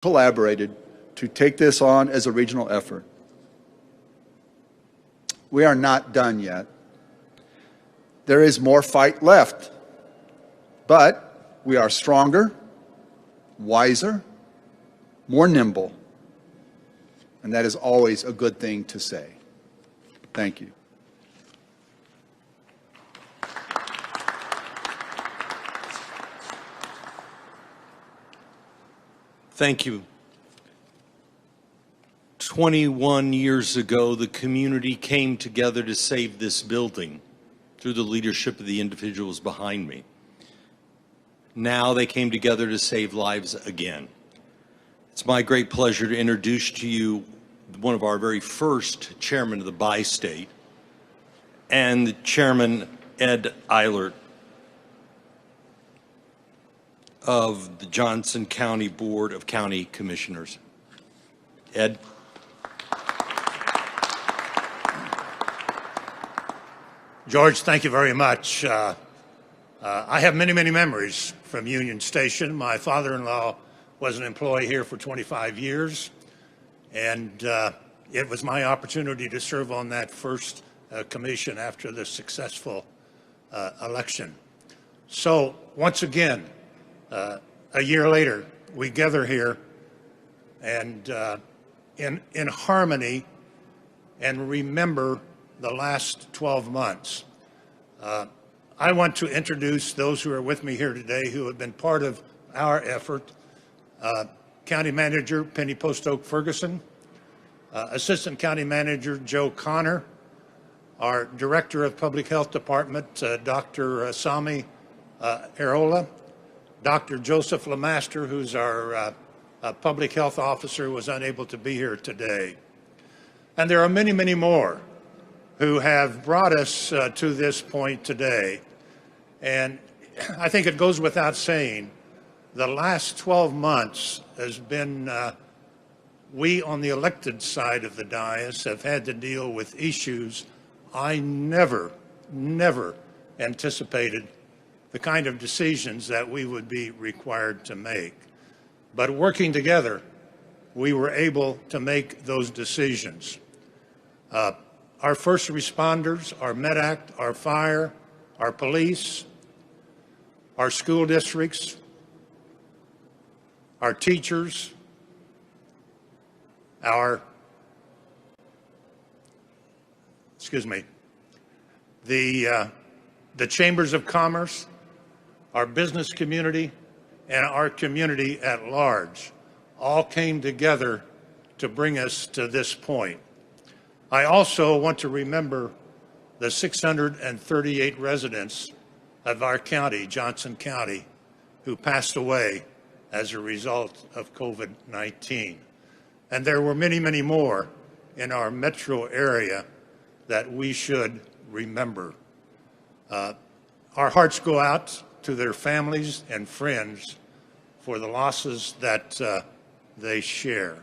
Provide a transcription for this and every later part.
collaborated to take this on as a regional effort. We are not done yet. There is more fight left, but we are stronger, wiser, more nimble, and that is always a good thing to say. Thank you. Thank you. 21 years ago, the community came together to save this building through the leadership of the individuals behind me. Now they came together to save lives again. It's my great pleasure to introduce to you one of our very first chairman of the bi-state, and Chairman Ed Eilert of the Johnson County Board of County Commissioners. Ed. George, thank you very much. I have many, many memories from Union Station. My father-in-law was an employee here for 25 years, and it was my opportunity to serve on that first commission after the successful election. So once again, a year later, we gather here and in harmony and remember the last 12 months. I want to introduce those who are with me here today who have been part of our effort. County Manager Penny Postoke Ferguson, Assistant County Manager Joe Connor, our Director of Public Health Department, Dr. Sami Arola, Dr. Joseph Lemaster, who's our Public Health Officer, was unable to be here today. And there are many, many more who have brought us to this point today. And I think it goes without saying, the last 12 months has been, we on the elected side of the dais have had to deal with issues I never anticipated the kind of decisions that we would be required to make. But working together, we were able to make those decisions. Our first responders, our MEDAC, our fire, our police, our school districts, our teachers, the chambers of commerce, our business community, and our community at large all came together to bring us to this point. I also want to remember the 638 residents of our county, Johnson County, who passed away as a result of COVID-19. And there were many, many more in our metro area that we should remember. Our hearts go out to their families and friends for the losses that they share.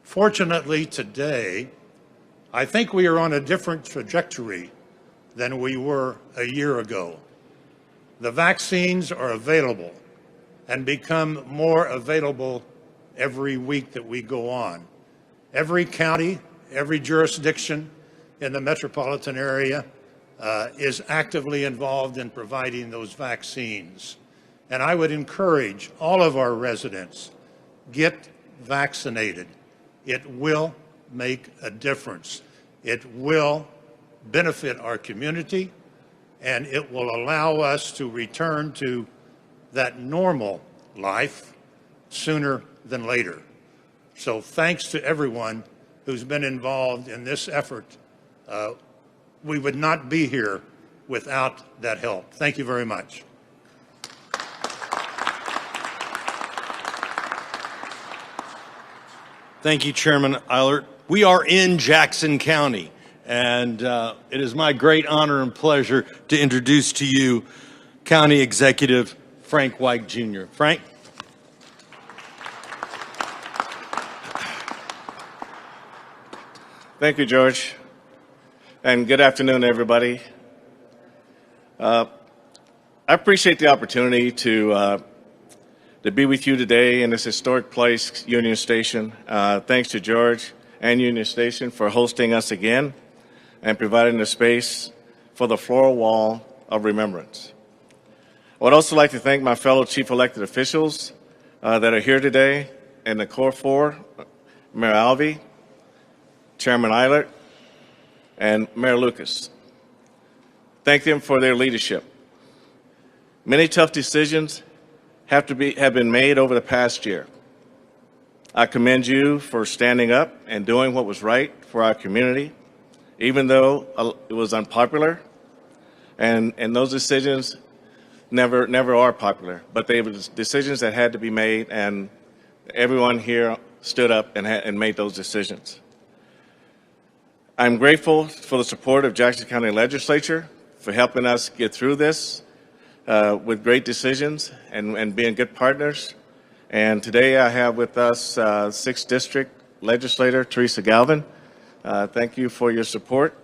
Fortunately, today, I think we are on a different trajectory than we were a year ago. The vaccines are available and become more available every week that we go on. Every county, every jurisdiction in the metropolitan area is actively involved in providing those vaccines. And I would encourage all of our residents, get vaccinated. It will make a difference. It will benefit our community, and it will allow us to return to that normal life sooner than later. So thanks to everyone who's been involved in this effort. We would not be here without that help. Thank you very much. Thank you, Chairman Eilert. We are in Jackson County, and it is my great honor and pleasure to introduce to you County Executive Frank White, Jr. Frank? Thank you, George, and good afternoon, everybody. I appreciate the opportunity to to be with you today in this historic place, Union Station. Thanks to George and Union Station for hosting us again and providing the space for the floral wall of remembrance. I would also like to thank my fellow chief elected officials that are here today, and the Core 4, Mayor Alvey, Chairman Eilert, and Mayor Lucas. Thank them for their leadership. Many tough decisions have been made over the past year. I commend you for standing up and doing what was right for our community, even though it was unpopular, and those decisions never are popular, but they were decisions that had to be made, and everyone here stood up and made those decisions. I'm grateful for the support of Jackson County Legislature for helping us get through this with great decisions and being good partners. And today I have with us 6th District Legislator Teresa Galvin. Thank you for your support.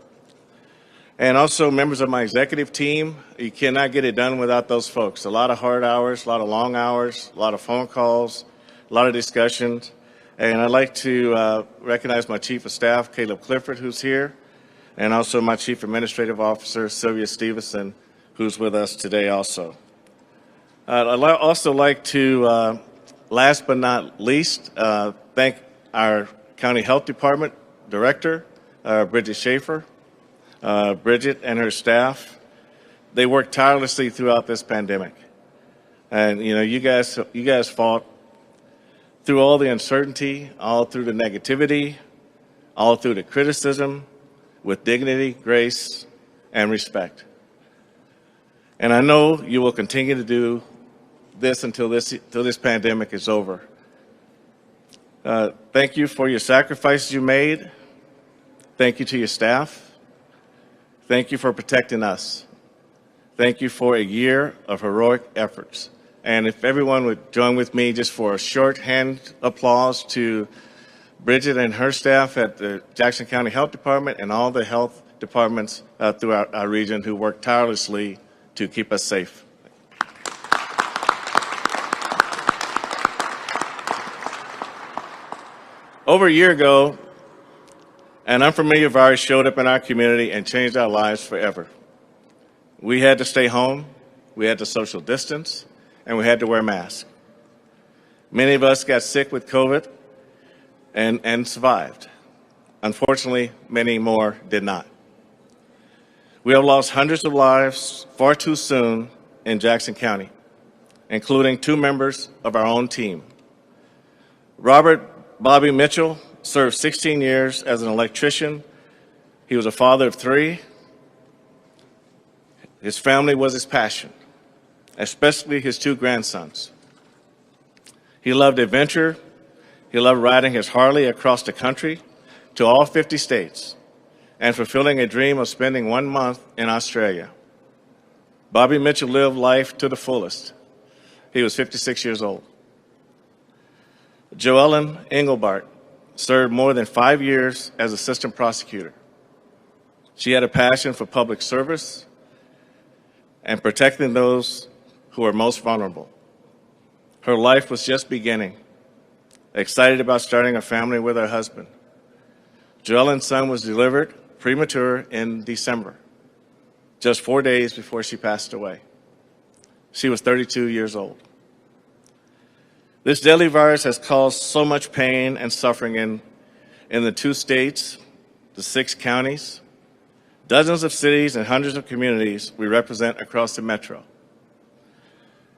And also members of my executive team. You cannot get it done without those folks. A lot of hard hours, a lot of long hours, a lot of phone calls, a lot of discussions. And I'd like to recognize my Chief of Staff, Caleb Clifford, who's here, and also my Chief Administrative Officer, Sylvia Stevenson, who's with us today also. I'd also like to, last but not least, thank our County Health Department Director, Bridget Schaefer. Bridget and her staff, they worked tirelessly throughout this pandemic. And you guys fought through all the uncertainty, all through the negativity, all through the criticism, with dignity, grace, and respect. And I know you will continue to do this until this pandemic is over. Thank you for your sacrifices you made. Thank you to your staff. Thank you for protecting us. Thank you for a year of heroic efforts. And if everyone would join with me just for a short hand applause to Bridget and her staff at the Jackson County Health Department and all the health departments throughout our region who work tirelessly to keep us safe. Over a year ago, an unfamiliar virus showed up in our community and changed our lives forever. We had to stay home, we had to social distance, and we had to wear masks. Many of us got sick with COVID and survived. Unfortunately, many more did not. We have lost hundreds of lives far too soon in Jackson County, including 2 members of our own team. Robert Bobby Mitchell served 16 years as an electrician. He was a father of 3. His family was his passion, especially his 2 grandsons. He loved adventure. He loved riding his Harley across the country to all 50 states and fulfilling a dream of spending 1 month in Australia. Bobby Mitchell lived life to the fullest. He was 56 years old. Joellen Engelbart served more than 5 years as assistant prosecutor. She had a passion for public service and protecting those who are most vulnerable. Her life was just beginning, excited about starting a family with her husband. Joellen's son was delivered premature in December, just 4 days before she passed away. She was 32 years old. This deadly virus has caused so much pain and suffering in the 2 states, the 6 counties, dozens of cities, and hundreds of communities we represent across the metro.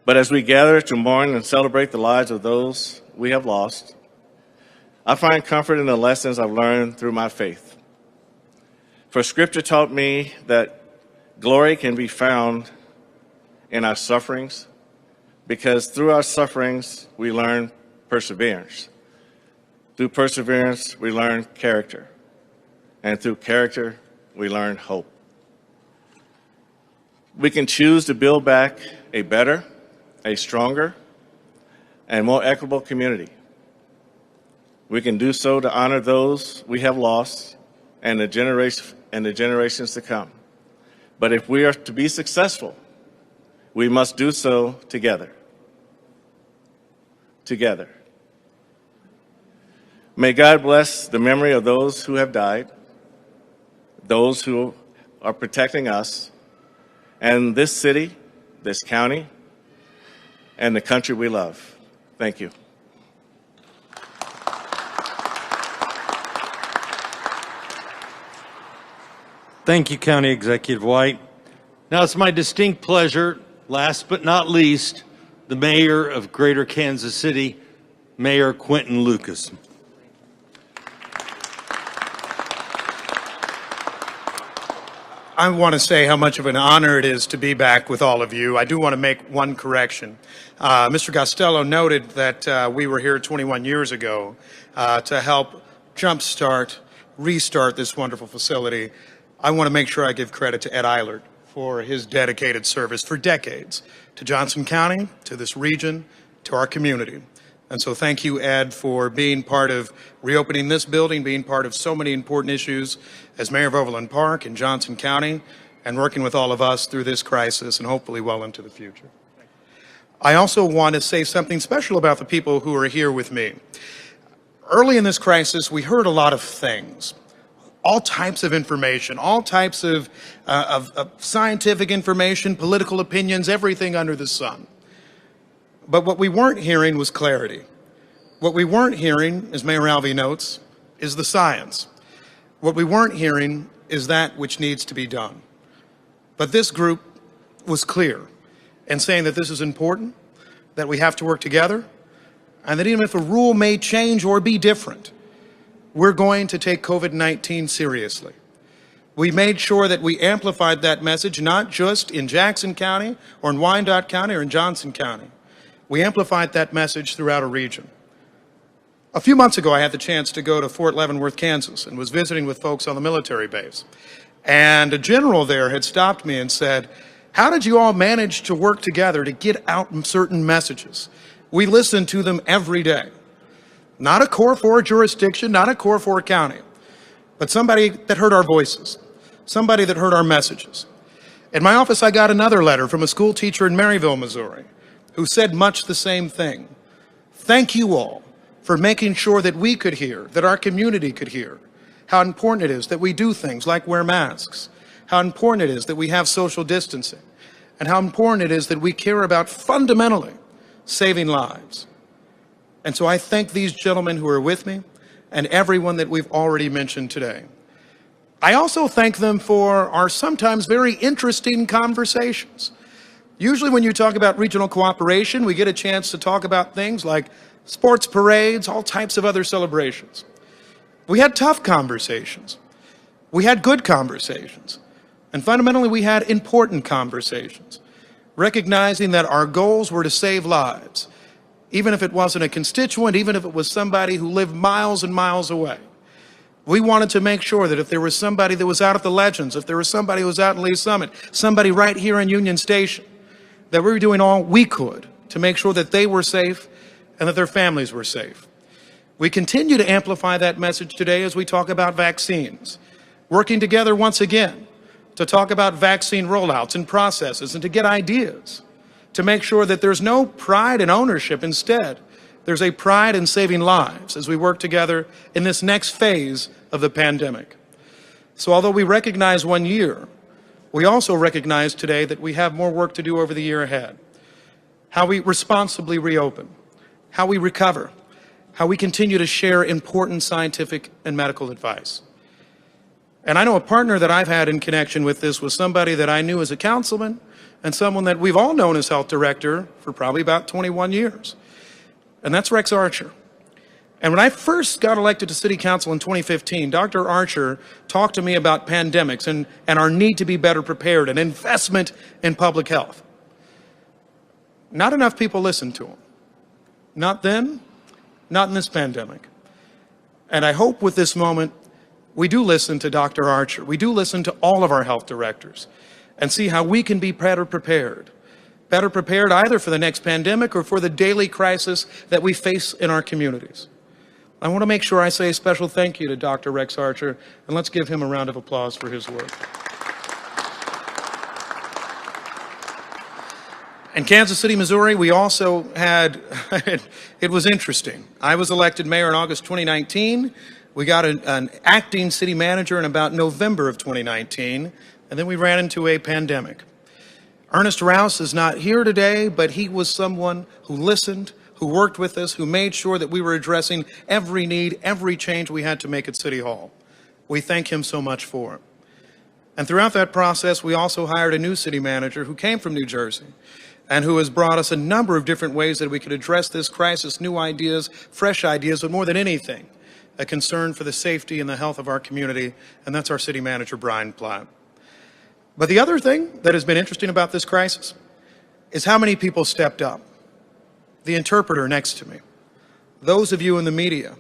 But as we gather to mourn and celebrate the lives of those we have lost, I find comfort in the lessons I've learned through my faith. For Scripture taught me that glory can be found in our sufferings, because through our sufferings, we learn perseverance. Through perseverance, we learn character. And through character, we learn hope. We can choose to build back a better, a stronger, and more equitable community. We can do so to honor those we have lost and the generations to come. But if we are to be successful, we must do so together. together. May God bless the memory of those who have died, those who are protecting us, and this city, this county, and the country we love. Thank you. Thank you, County Executive White. Now it's my distinct pleasure, last but not least, the Mayor of Greater Kansas City, Mayor Quentin Lucas. I want to say how much of an honor it is to be back with all of you. I do want to make one correction. Mr. Costello noted that we were here 21 years ago to help jumpstart, restart this wonderful facility. I want to make sure I give credit to Ed Eilert for his dedicated service for decades to Johnson County, to this region, to our community. And so thank you, Ed, for being part of reopening this building, being part of so many important issues as Mayor of Overland Park and Johnson County, and working with all of us through this crisis and hopefully well into the future. I also want to say something special about the people who are here with me. Early in this crisis, we heard a lot of things, all types of information, all types of scientific information, political opinions, everything under the sun. But what we weren't hearing was clarity. What we weren't hearing, as Mayor Alvey notes, is the science. What we weren't hearing is that which needs to be done. But this group was clear in saying that this is important, that we have to work together, and that even if a rule may change or be different, we're going to take COVID-19 seriously. We made sure that we amplified that message, not just in Jackson County or in Wyandotte County or in Johnson County. We amplified that message throughout a region. A few months ago, I had the chance to go to Fort Leavenworth, Kansas, and was visiting with folks on the military base. And a general there had stopped me and said, "How did you all manage to work together to get out certain messages? We listen to them every day." Not a Core 4 jurisdiction, not a Core 4 county, but somebody that heard our voices, somebody that heard our messages. In my office, I got another letter from a school teacher in Maryville, Missouri, who said much the same thing. Thank you all for making sure that we could hear, that our community could hear, how important it is that we do things like wear masks, how important it is that we have social distancing, and how important it is that we care about fundamentally saving lives. And so I thank these gentlemen who are with me and everyone that we've already mentioned today. I also thank them for our sometimes very interesting conversations. Usually when you talk about regional cooperation, we get a chance to talk about things like sports parades, all types of other celebrations. We had tough conversations. We had good conversations. And fundamentally, we had important conversations, recognizing that our goals were to save lives, even if it wasn't a constituent, even if it was somebody who lived miles and miles away. We wanted to make sure that if there was somebody that was out at the Legends, if there was somebody who was out in Lee Summit, somebody right here in Union Station, that we were doing all we could to make sure that they were safe and that their families were safe. We continue to amplify that message today as we talk about vaccines, working together once again to talk about vaccine rollouts and processes and to get ideas, to make sure that there's no pride in ownership. Instead, there's a pride in saving lives as we work together in this next phase of the pandemic. So although we recognize 1 year, we also recognize today that we have more work to do over the year ahead. How we responsibly reopen, how we recover, how we continue to share important scientific and medical advice. And I know a partner that I've had in connection with this was somebody that I knew as a councilman and someone that we've all known as health director for probably about 21 years. And that's Rex Archer. And when I first got elected to City Council in 2015, Dr. Archer talked to me about pandemics and our need to be better prepared and investment in public health. Not enough people listened to him. Not then, not in this pandemic. And I hope with this moment, we do listen to Dr. Archer. We do listen to all of our health directors and see how we can be better prepared either for the next pandemic or for the daily crisis that we face in our communities. I want to make sure I say a special thank you to Dr. Rex Archer, and let's give him a round of applause for his work. In Kansas City, Missouri, we also had, it was interesting. I was elected mayor in August 2019. We got an acting city manager in about November of 2019, and then we ran into a pandemic. Ernest Rouse is not here today, but he was someone who listened, who worked with us, who made sure that we were addressing every need, every change we had to make at City Hall. We thank him so much for it. And throughout that process, we also hired a new city manager who came from New Jersey and who has brought us a number of different ways that we could address this crisis, new ideas, fresh ideas, but more than anything, a concern for the safety and the health of our community, and that's our city manager, Brian Platt. But the other thing that has been interesting about this crisis is how many people stepped up. The interpreter next to me, those of you in the media,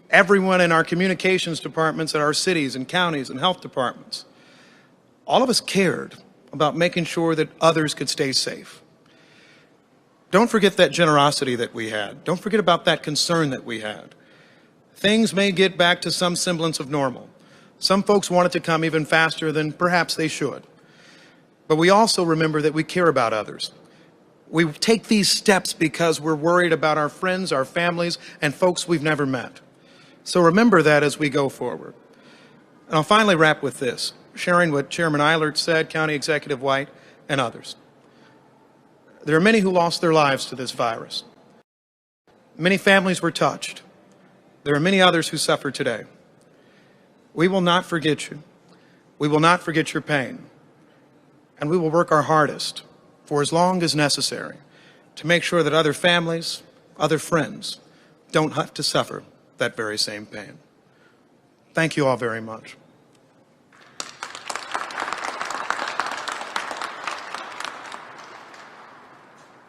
everyone in our communications departments at our cities and counties and health departments, all of us cared about making sure that others could stay safe. Don't forget that generosity that we had. Don't forget about that concern that we had. Things may get back to some semblance of normal. Some folks want it to come even faster than perhaps they should. But we also remember that we care about others. We take these steps because we're worried about our friends, our families, and folks we've never met. So remember that as we go forward. And I'll finally wrap with this, sharing what Chairman Eilert said, County Executive White, and others. There are many who lost their lives to this virus. Many families were touched. There are many others who suffer today. We will not forget you. We will not forget your pain. And we will work our hardest for as long as necessary to make sure that other families, other friends, don't have to suffer that very same pain. Thank you all very much.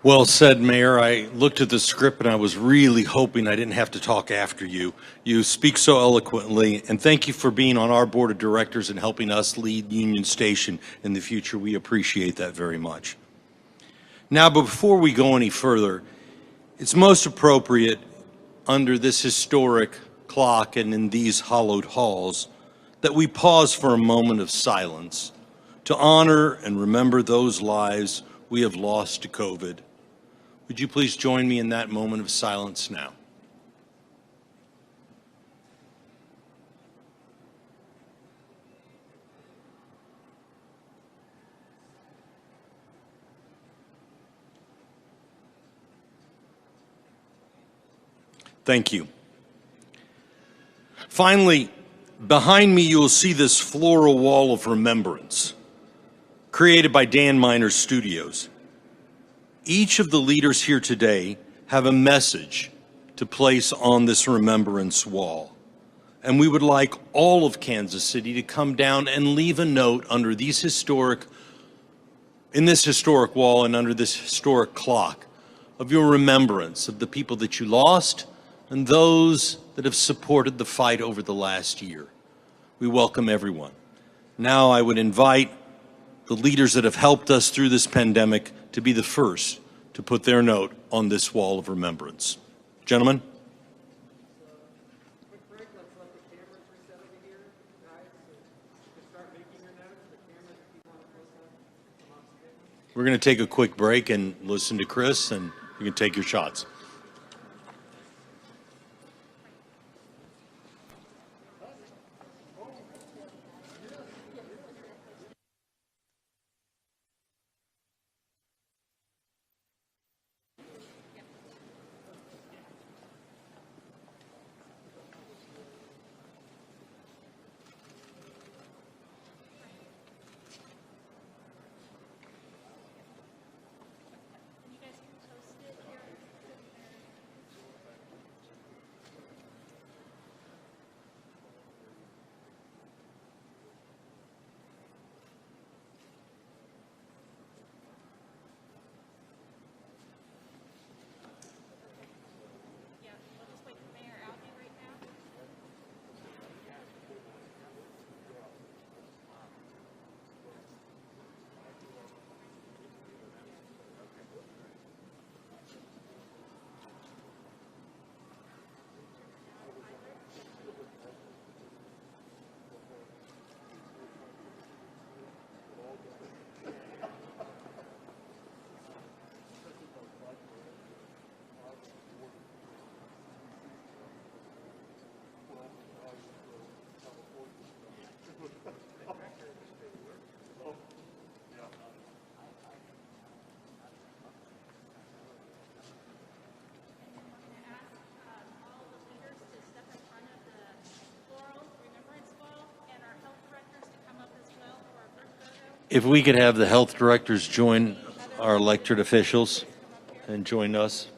Well said, Mayor. I looked at the script and I was really hoping I didn't have to talk after you. You speak so eloquently, and thank you for being on our board of directors and helping us lead Union Station in the future. We appreciate that very much. Now, before we go any further, it's most appropriate under this historic clock and in these hallowed halls that we pause for a moment of silence to honor and remember those lives we have lost to COVID. Would you please join me in that moment of silence now? Thank you. Finally, behind me you will see this floral wall of remembrance created by Dan Miner's Studios. Each of the leaders here today have a message to place on this remembrance wall. And we would like all of Kansas City to come down and leave a note under in this historic wall and under this historic clock of your remembrance of the people that you lost and those that have supported the fight over the last year. We welcome everyone. Now I would invite the leaders that have helped us through this pandemic to be the first to put their note on this wall of remembrance. Gentlemen. We're going to take a quick break and listen to Chris, and you can take your shots. If we could have the health directors join our elected officials and join us.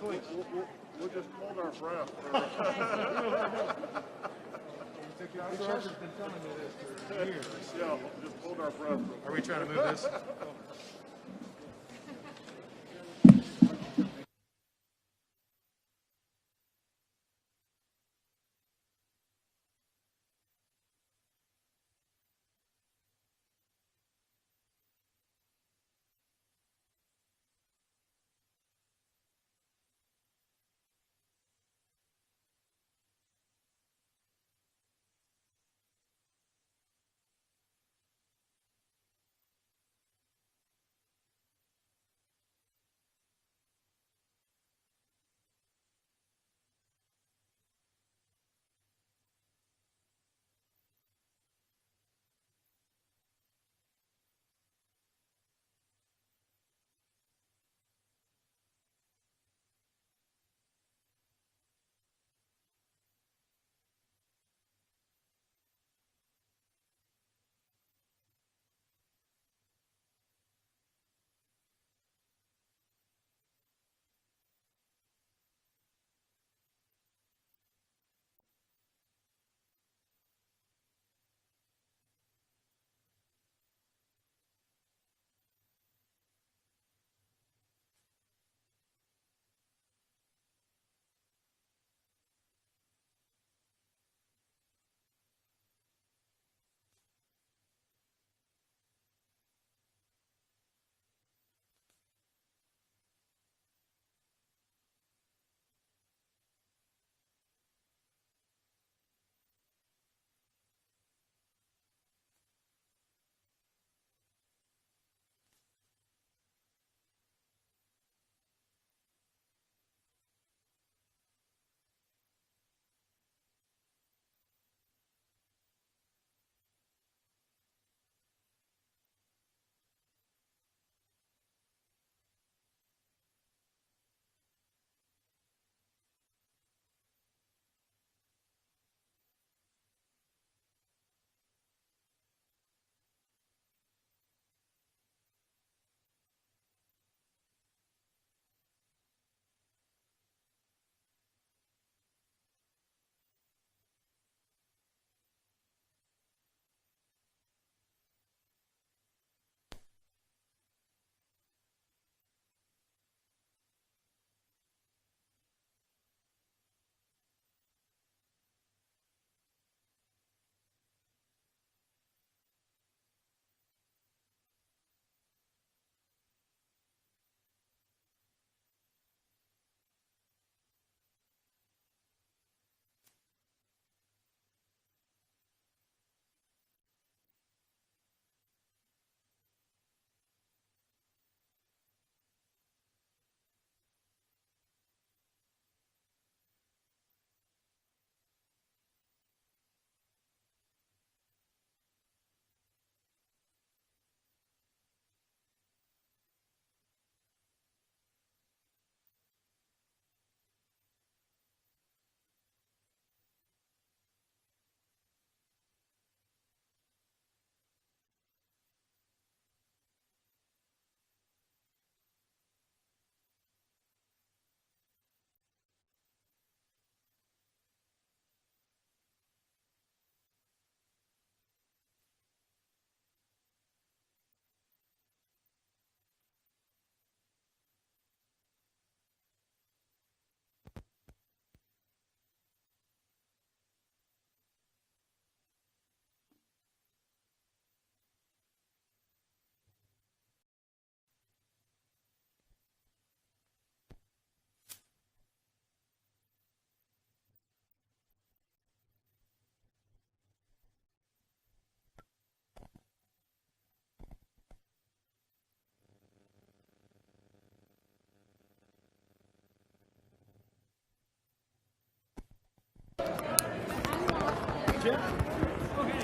We'll just hold our breath. Yeah, just hold our breath. Are we trying to move this?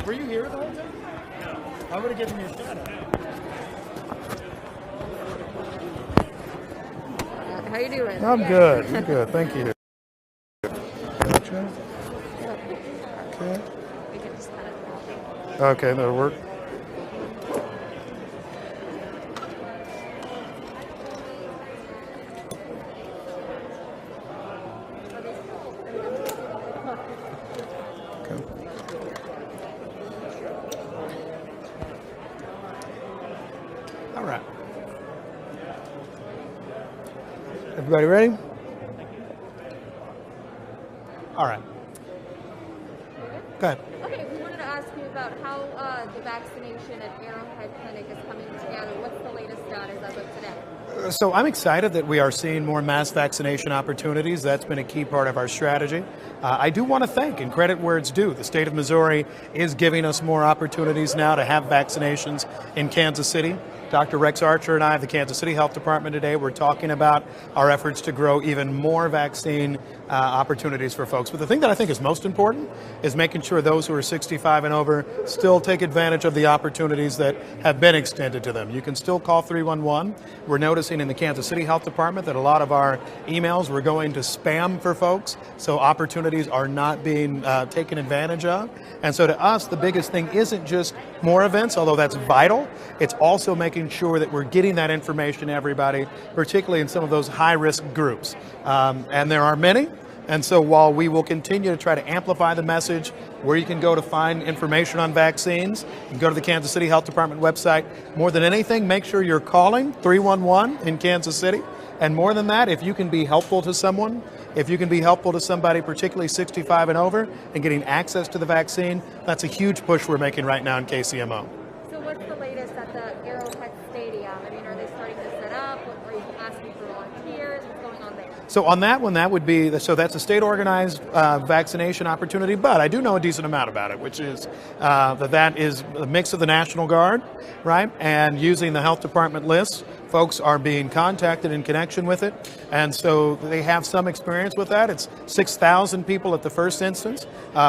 Were you here the whole time? I would have given you a shout out. How you doing? I'm good. I'm good. Thank you. Okay, that'll work. All right. Everybody ready? All right. Go ahead. Okay, we wanted to ask you about how the vaccination at Arrowhead Clinic is coming together. What's the latest status as of today? So I'm excited that we are seeing more mass vaccination opportunities. That's been a key part of our strategy. I do want to thank and credit where it's due. The state of Missouri is giving us more opportunities now to have vaccinations in Kansas City. Dr. Rex Archer and I of the Kansas City Health Department today, we're talking about our efforts to grow even more vaccine opportunities for folks. But the thing that I think is most important is making sure those who are 65 and over still take advantage of the opportunities that have been extended to them. You can still call 311. We're noticing in the Kansas City Health Department that a lot of our emails were going to spam for folks, so opportunities are not being taken advantage of. And so to us, the biggest thing isn't just more events, although that's vital. It's also making sure that we're getting that information to everybody, particularly in some of those high-risk groups. And there are many. And so while we will continue to try to amplify the message, where you can go to find information on vaccines, you can go to the Kansas City Health Department website. More than anything, make sure you're calling 311 in Kansas City. And more than that, if you can be helpful to someone, if you can be helpful to somebody, particularly 65 and over, and getting access to the vaccine, that's a huge push we're making right now in KCMO. So what's the latest at the Arrowhead Stadium? I mean, are they starting to set up? Are you asking for volunteers? What's going on there? So on that one, that would be, so that's a state-organized vaccination opportunity, but I do know a decent amount about it, which is that is a mix of the National Guard, right, and using the health department lists. Folks are being contacted in connection with it, and so they have some experience with that. It's 6,000 people at the first instance.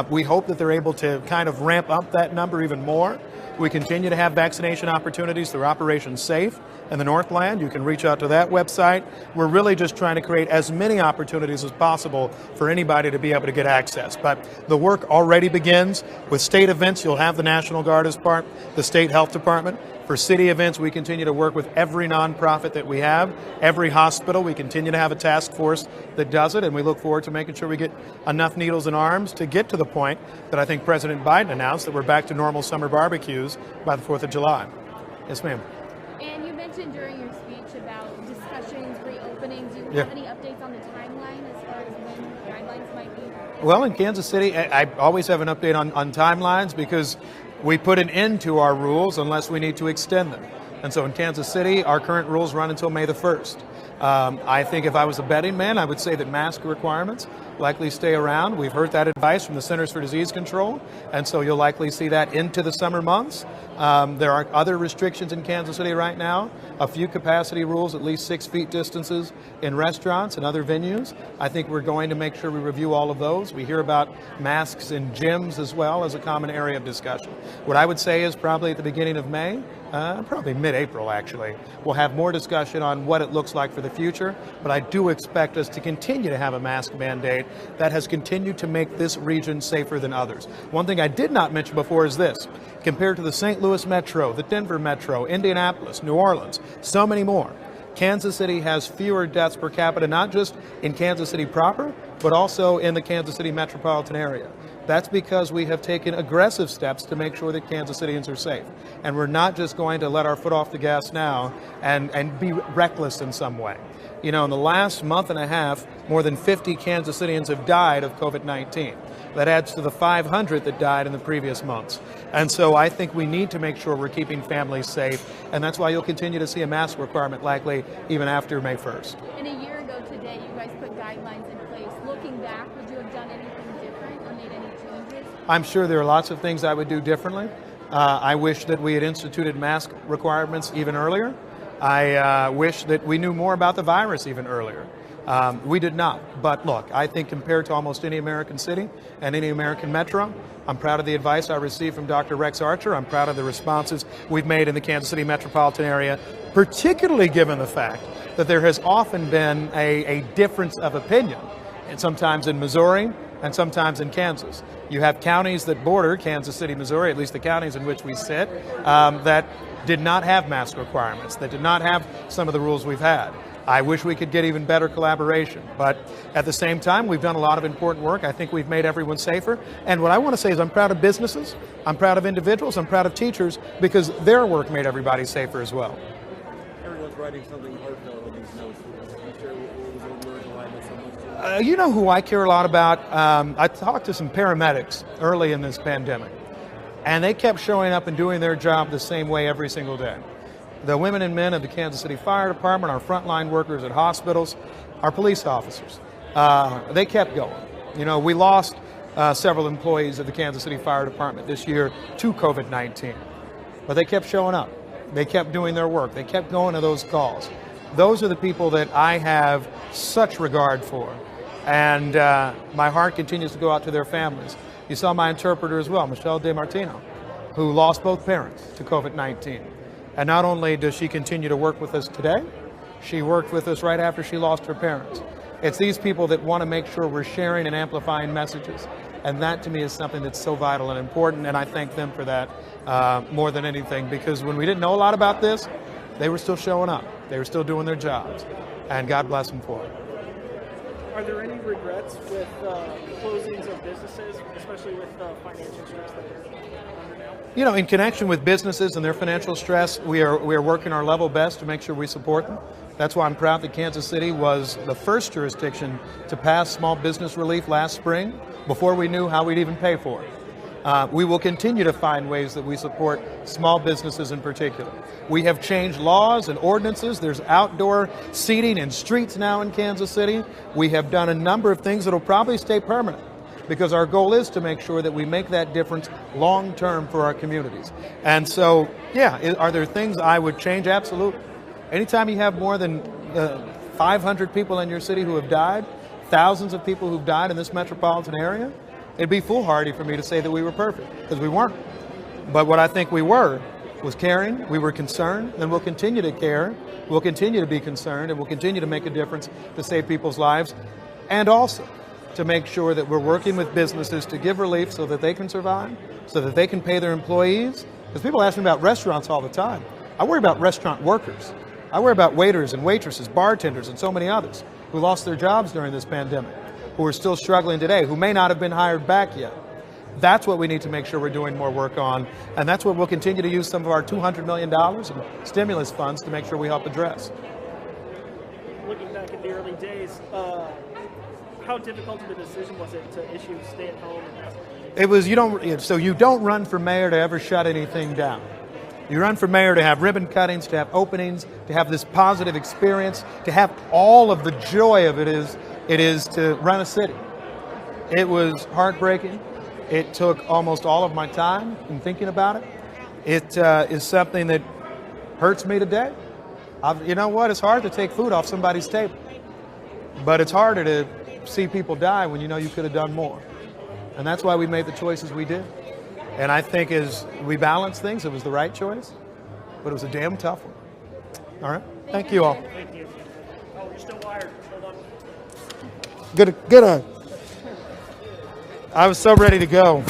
We hope that they're able to kind of ramp up that number even more. We continue to have vaccination opportunities through Operation Safe in the Northland. You can reach out to that website. We're really just trying to create as many opportunities as possible for anybody to be able to get access. But the work already begins. With state events, you'll have the National Guard as part, the State Health Department. For city events, we continue to work with every nonprofit that we have, every hospital. We continue to have a task force that does it, and we look forward to making sure we get enough needles and arms to get to the point that I think President Biden announced that we're back to normal summer barbecues by the 4th of July. Yes, ma'am. And you mentioned during your speech about discussions, reopenings. Do you Yeah. have any updates on the timeline as far as when timelines might be? Well, in Kansas City, I always have an update on timelines because we put an end to our rules unless we need to extend them. And so in Kansas City, our current rules run until May the 1st. I think if I was a betting man, I would say that mask requirements likely stay around. We've heard that advice from the Centers for Disease Control, and so you'll likely see that into the summer months. There are other restrictions in Kansas City right now, a few capacity rules, at least 6 feet distances in restaurants and other venues. I think we're going to make sure we review all of those. We hear about masks in gyms as well as a common area of discussion. What I would say is probably at the beginning of May, probably mid-April actually, we'll have more discussion on what it looks like for the future, but I do expect us to continue to have a mask mandate that has continued to make this region safer than others. One thing I did not mention before is this. Compared to the St. Louis Metro, the Denver Metro, Indianapolis, New Orleans, so many more, Kansas City has fewer deaths per capita, not just in Kansas City proper, but also in the Kansas City metropolitan area. That's because we have taken aggressive steps to make sure that Kansas Cityans are safe. And we're not just going to let our foot off the gas now and be reckless in some way. You know, in the last month and a half, more than 50 Kansas Cityans have died of COVID-19. That adds to the 500 that died in the previous months. And so I think we need to make sure we're keeping families safe, and that's why you'll continue to see a mask requirement likely even after May 1st. And a year ago today, you guys put guidelines in place. Looking back, would you have done anything different or made any changes? I'm sure there are lots of things I would do differently. I wish that we had instituted mask requirements even earlier. I wish that we knew more about the virus even earlier. We did not. But look, I think compared to almost any American city and any American metro, I'm proud of the advice I received from Dr. Rex Archer. I'm proud of the responses we've made in the Kansas City metropolitan area, particularly given the fact that there has often been a difference of opinion, and sometimes in Missouri and sometimes in Kansas. You have counties that border Kansas City, Missouri, at least the counties in which we sit, that did not have mask requirements, that did not have some of the rules we've had. I wish we could get even better collaboration, but at the same time, we've done a lot of important work. I think we've made everyone safer. And what I want to say is I'm proud of businesses, I'm proud of individuals, I'm proud of teachers, because their work made everybody safer as well. Everyone's writing something heartfelt on these notes. Can you share what was on yours and why it meant so much to you? You know who I care a lot about? I talked to some paramedics early in this pandemic, and they kept showing up and doing their job the same way every single day. The women and men of the Kansas City Fire Department, our frontline workers at hospitals, our police officers, they kept going. You know, we lost several employees of the Kansas City Fire Department this year to COVID-19, but they kept showing up. They kept doing their work. They kept going to those calls. Those are the people that I have such regard for, and my heart continues to go out to their families. You saw my interpreter as well, Michelle DeMartino, who lost both parents to COVID-19. And not only does she continue to work with us today, she worked with us right after she lost her parents. It's these people that want to make sure we're sharing and amplifying messages. And that to me is something that's so vital and important, and I thank them for that more than anything, because when we didn't know a lot about this, they were still showing up. They were still doing their jobs, and God bless them for it. Are there any regrets with closings of businesses, especially with financial stress that they're under now? You know, in connection with businesses and their financial stress, we are working our level best to make sure we support them. That's why I'm proud that Kansas City was the first jurisdiction to pass small business relief last spring before we knew how we'd even pay for it. We will continue to find ways that we support small businesses in particular. We have changed laws and ordinances. There's outdoor seating in streets now in Kansas City. We have done a number of things that will probably stay permanent, because our goal is to make sure that we make that difference long term for our communities. And so, yeah, are there things I would change? Absolutely. Anytime you have more than 500 people in your city who have died, thousands of people who've died in this metropolitan area, it'd be foolhardy for me to say that we were perfect, because we weren't. But what I think we were was caring, we were concerned, and we'll continue to care, we'll continue to be concerned, and we'll continue to make a difference to save people's lives, and also to make sure that we're working with businesses to give relief so that they can survive, so that they can pay their employees. Because people ask me about restaurants all the time. I worry about restaurant workers. I worry about waiters and waitresses, bartenders, and so many others who lost their jobs during this pandemic, who are still struggling today, who may not have been hired back yet. That's what we need to make sure we're doing more work on, and that's what we'll continue to use some of our $200 million in stimulus funds to make sure we help address. Looking back at the early days, how difficult of a decision was it to issue stay-at-home and mask mandates? It was, you don't run for mayor to ever shut anything down. You run for mayor to have ribbon cuttings, to have openings, to have this positive experience, to have all of the joy of it is to run a city. It was heartbreaking. It took almost all of my time in thinking about it. It is something that hurts me today. You know what? It's hard to take food off somebody's table, but it's harder to see people die when you know you could have done more. And that's why we made the choices we did. And I think as we balance things, it was the right choice, but it was a damn tough one. All right. Thank you all. Thank you. Oh, you're still wired. Hold on. Good on. I was so ready to go.